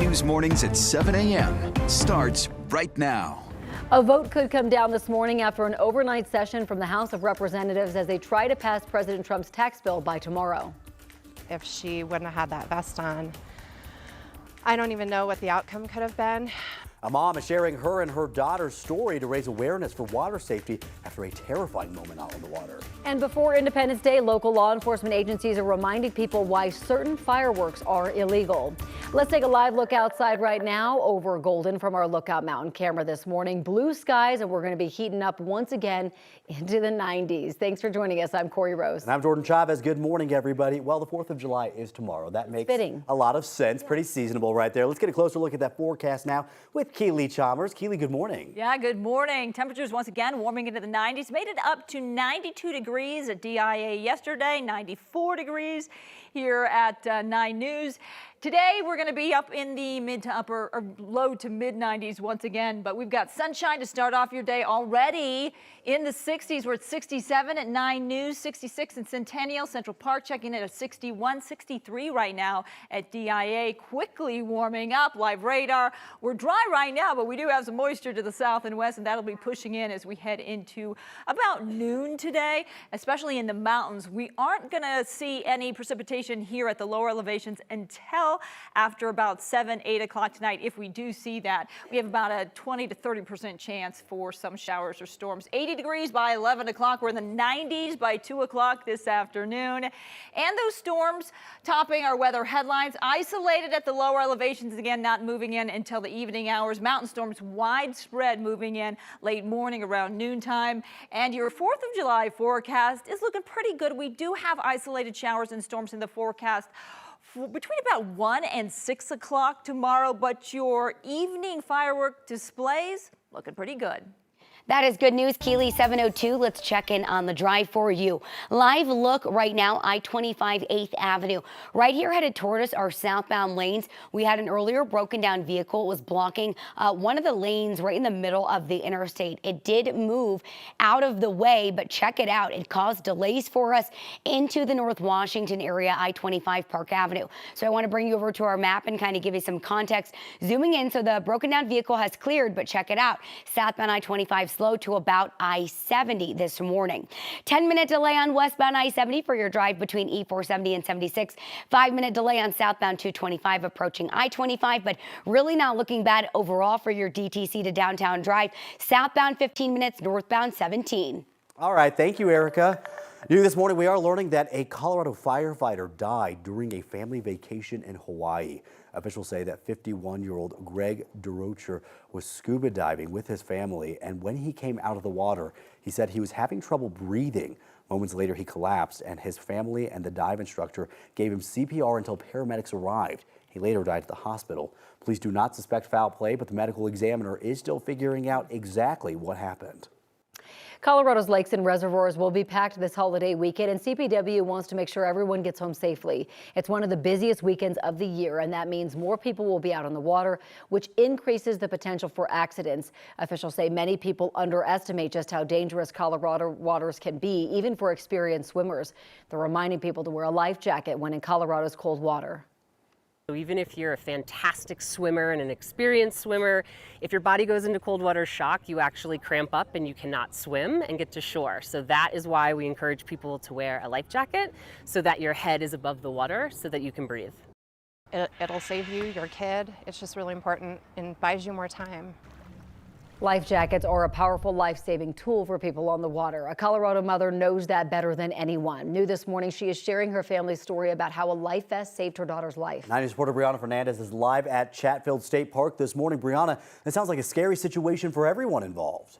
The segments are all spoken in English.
News mornings at 7 a.m. starts right now. A vote could come down this morning after an overnight session from the House of Representatives as they try to pass President Trump's tax bill by tomorrow. If she wouldn't have had that vest on, I don't even know what the outcome could have been. A mom is sharing her and her daughter's story to raise awareness for water safety after a terrifying moment out on the water. And before Independence Day, local law enforcement agencies are reminding people why certain fireworks are illegal. Let's take a live look outside right now over Golden from our Lookout Mountain camera this morning. Blue skies, and we're going to be heating up once again into the 90s. Thanks for joining us. I'm Corey Rose. And I'm Jordan Chavez. Good morning, everybody. Well, the 4th of July is tomorrow. That makes a lot of sense. Pretty seasonable right there. Let's get a closer look at that forecast now with Keely Chalmers. Keely, good morning. Yeah, good morning. Temperatures once again warming into the 90s. Made it up to 92 degrees at DIA yesterday, 94 degrees here at 9 News. Today, we're going to be up in the mid to upper or low to mid 90s once again, but we've got sunshine to start off your day already in the 60s. We're at 67 at 9 News, 66 in Centennial, Central Park checking in at 61, 63 right now at DIA, quickly warming up. Live radar. We're dry right now, but we do have some moisture to the south and west, and that'll be pushing in as we head into about noon today, especially in the mountains. We aren't going to see any precipitation here at the lower elevations until after about 7, 8 o'clock tonight. If we do see that, we have about a 20 to 30% chance for some showers or storms. 80 degrees by 11 o'clock. We're in the 90s by 2 o'clock this afternoon. And those storms topping our weather headlines. Isolated at the lower elevations, again, not moving in until the evening hours. Mountain storms widespread moving in late morning around noontime. And your 4th of July forecast is looking pretty good. We do have isolated showers and storms in the forecast between about 1 and 6 o'clock tomorrow, but your evening firework displays looking pretty good. That is good news, Keely. 7:02. Let's check in on the drive for you. Live look right now, I-25 8th Avenue. Right here headed toward us are southbound lanes. We had an earlier broken down vehicle. It was blocking one of the lanes right in the middle of the interstate. It did move out of the way, but check it out. It caused delays for us into the North Washington area, I-25 Park Avenue. So I want to bring you over to our map and kind of give you some context. Zooming in, so the broken down vehicle has cleared, but check it out. Southbound I-25 slow to about I-70 this morning. 10-minute delay on westbound I-70 for your drive between E-470 and 76. 5-minute delay on southbound 225 approaching I-25, but really not looking bad overall for your DTC to downtown drive. Southbound 15 minutes, northbound 17. All right, thank you, Erica. New this morning, we are learning that a Colorado firefighter died during a family vacation in Hawaii. Officials say that 51-year-old Greg DeRocher was scuba diving with his family, and when he came out of the water, he said he was having trouble breathing. Moments later, he collapsed, and his family and the dive instructor gave him CPR until paramedics arrived. He later died at the hospital. Police do not suspect foul play, but the medical examiner is still figuring out exactly what happened. Colorado's lakes and reservoirs will be packed this holiday weekend, and CPW wants to make sure everyone gets home safely. It's one of the busiest weekends of the year, and that means more people will be out on the water, which increases the potential for accidents. Officials say many people underestimate just how dangerous Colorado waters can be, even for experienced swimmers. They're reminding people to wear a life jacket when in Colorado's cold water. So even if you're a fantastic swimmer and an experienced swimmer, if your body goes into cold water shock, you actually cramp up and you cannot swim and get to shore. So that is why we encourage people to wear a life jacket so that your head is above the water so that you can breathe. It'll save you, your kid. It's just really important and buys you more time. Life jackets are a powerful life-saving tool for people on the water. A Colorado mother knows that better than anyone. New this morning, she is sharing her family's story about how a life vest saved her daughter's life. 9 News reporter Brianna Fernandez is live at Chatfield State Park this morning. Brianna, it sounds like a scary situation for everyone involved.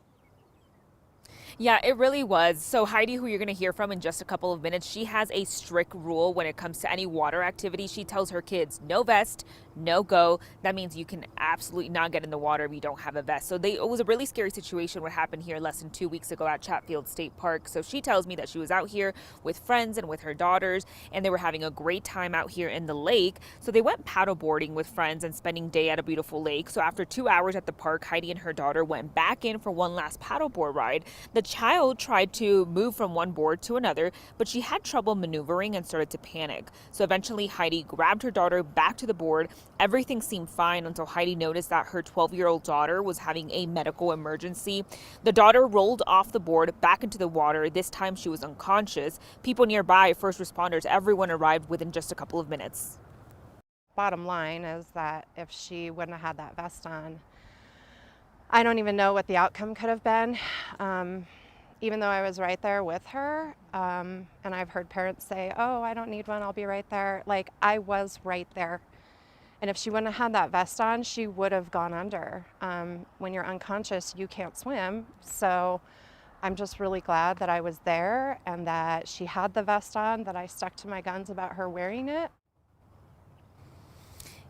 Yeah, it really was. So Heidi, who you're going to hear from in just a couple of minutes, she has a strict rule when it comes to any water activity. She tells her kids, no vest, no go. That means you can absolutely not get in the water if you don't have a vest. So it was a really scary situation what happened here less than 2 weeks ago at Chatfield State Park. So she tells me that she was out here with friends and with her daughters, and they were having a great time out here in the lake. So they went paddleboarding with friends and spending day at a beautiful lake. So after 2 hours at the park, Heidi and her daughter went back in for one last paddleboard ride. The child tried to move from one board to another, but she had trouble maneuvering and started to panic. So eventually Heidi grabbed her daughter back to the board Everything seemed fine until Heidi noticed that her 12-year-old daughter was having a medical emergency. The daughter rolled off the board back into the water. This time she was unconscious. People nearby, first responders, everyone arrived within just a couple of minutes. Bottom line is that if she wouldn't have had that vest on, I don't even know what the outcome could have been. Even though I was right there with her, and I've heard parents say, oh, I don't need one, I'll be right there. Like, I was right there. And if she wouldn't have had that vest on, she would have gone under. When you're unconscious, you can't swim. So I'm just really glad that I was there and that she had the vest on, that I stuck to my guns about her wearing it.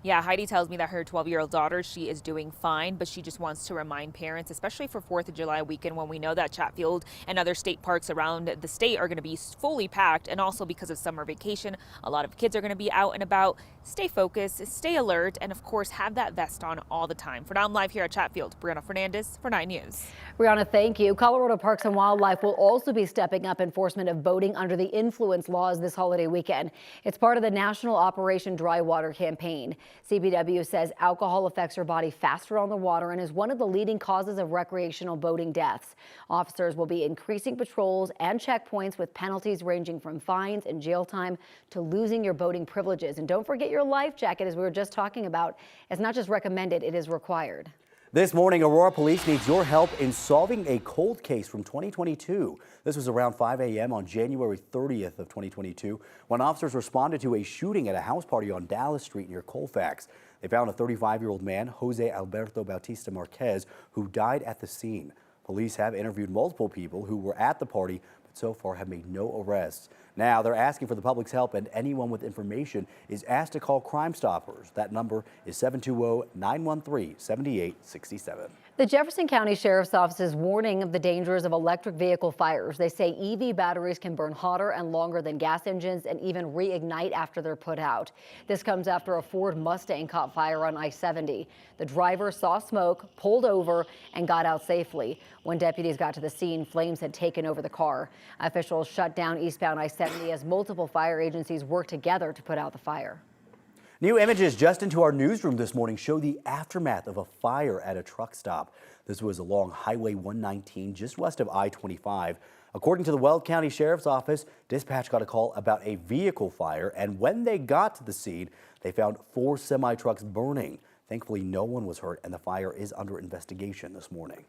Yeah, Heidi tells me that her 12-year-old daughter, she is doing fine, but she just wants to remind parents, especially for 4th of July weekend when we know that Chatfield and other state parks around the state are going to be fully packed, and also because of summer vacation, a lot of kids are going to be out and about. Stay focused, stay alert, and of course, have that vest on all the time. For now, I'm live here at Chatfield. Brianna Fernandez for 9 News. Brianna, thank you. Colorado Parks and Wildlife will also be stepping up enforcement of boating under the influence laws this holiday weekend. It's part of the National Operation Dry Water campaign. CPW says alcohol affects your body faster on the water and is one of the leading causes of recreational boating deaths. Officers will be increasing patrols and checkpoints with penalties ranging from fines and jail time to losing your boating privileges. And don't forget your life jacket, as we were just talking about. It's not just recommended, it is required. This morning, Aurora police needs your help in solving a cold case from 2022. This was around 5 a.m. on January 30th of 2022 when officers responded to a shooting at a house party on Dallas Street near Colfax. They found a 35-year-old man, Jose Alberto Bautista Marquez, who died at the scene. Police have interviewed multiple people who were at the party, but so far have made no arrests. Now they're asking for the public's help, and anyone with information is asked to call Crime Stoppers. That number is 720-913-7867. The Jefferson County Sheriff's Office is warning of the dangers of electric vehicle fires. They say EV batteries can burn hotter and longer than gas engines and even reignite after they're put out. This comes after a Ford Mustang caught fire on I-70. The driver saw smoke, pulled over, and got out safely. When deputies got to the scene, flames had taken over the car. Officials shut down eastbound I-70 as multiple fire agencies work together to put out the fire. New images just into our newsroom this morning show the aftermath of a fire at a truck stop. This was along Highway 119 just west of I-25. According to the Weld County Sheriff's Office, dispatch got a call about a vehicle fire, and when they got to the scene, they found 4 semi-trucks burning. Thankfully, no one was hurt, and the fire is under investigation this morning.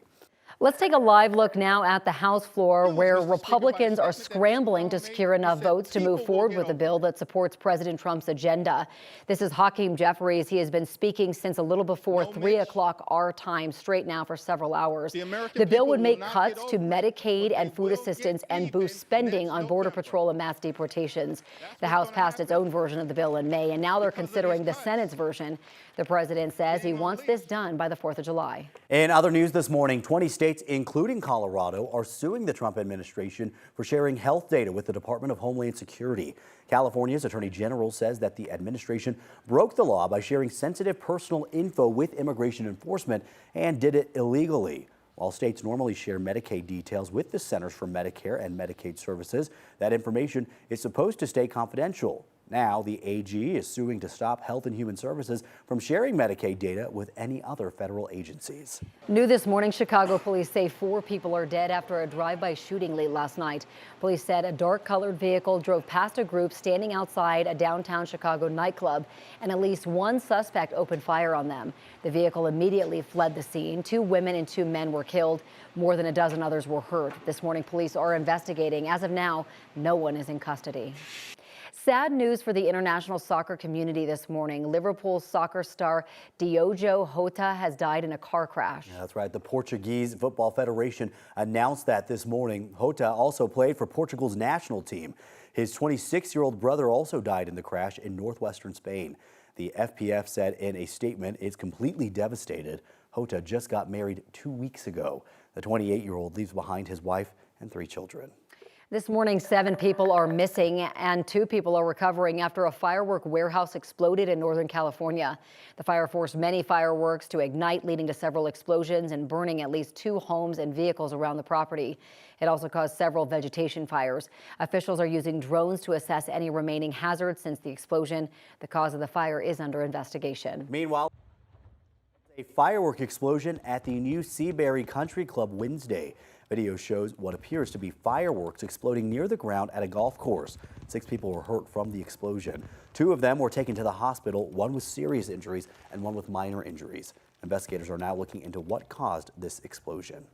Let's take a live look now at the House floor, where Republicans are scrambling to secure enough votes to move forward with a bill that supports President Trump's agenda. This is Hakeem Jeffries. He has been speaking since a little before 3 o'clock our time, straight now for several hours. The bill would make cuts to Medicaid and food assistance and boost spending on Border Patrol and mass deportations. The House passed its own version of the bill in May, and now they're considering the Senate's version. The president says he wants this done by the 4th of July. In other news this morning, 20 states, including Colorado, are suing the Trump administration for sharing health data with the Department of Homeland Security. California's Attorney General says that the administration broke the law by sharing sensitive personal info with immigration enforcement and did it illegally. While states normally share Medicaid details with the Centers for Medicare and Medicaid Services, that information is supposed to stay confidential. Now, the AG is suing to stop Health and Human Services from sharing Medicaid data with any other federal agencies. New this morning, Chicago police say 4 people are dead after a drive-by shooting late last night. Police said a dark-colored vehicle drove past a group standing outside a downtown Chicago nightclub, and at least 1 suspect opened fire on them. The vehicle immediately fled the scene. 2 women and 2 men were killed. More than a dozen others were hurt. This morning, police are investigating. As of now, no one is in custody. Sad news for the international soccer community this morning. Liverpool soccer star Diogo Jota has died in a car crash. Yeah, that's right. The Portuguese Football Federation announced that this morning. Jota also played for Portugal's national team. His 26-year-old brother also died in the crash in northwestern Spain. The FPF said in a statement it's completely devastated. Jota just got married 2 weeks ago. The 28-year-old leaves behind his wife and 3 children. This morning, 7 people are missing and 2 people are recovering after a firework warehouse exploded in Northern California. The fire forced many fireworks to ignite, leading to several explosions and burning at least 2 homes and vehicles around the property. It also caused several vegetation fires. Officials are using drones to assess any remaining hazards since the explosion. The cause of the fire is under investigation. Meanwhile, a firework explosion at the new Seabury Country Club Wednesday. Video shows what appears to be fireworks exploding near the ground at a golf course. 6 people were hurt from the explosion. 2 of them were taken to the hospital, 1 with serious injuries and 1 with minor injuries. Investigators are now looking into what caused this explosion.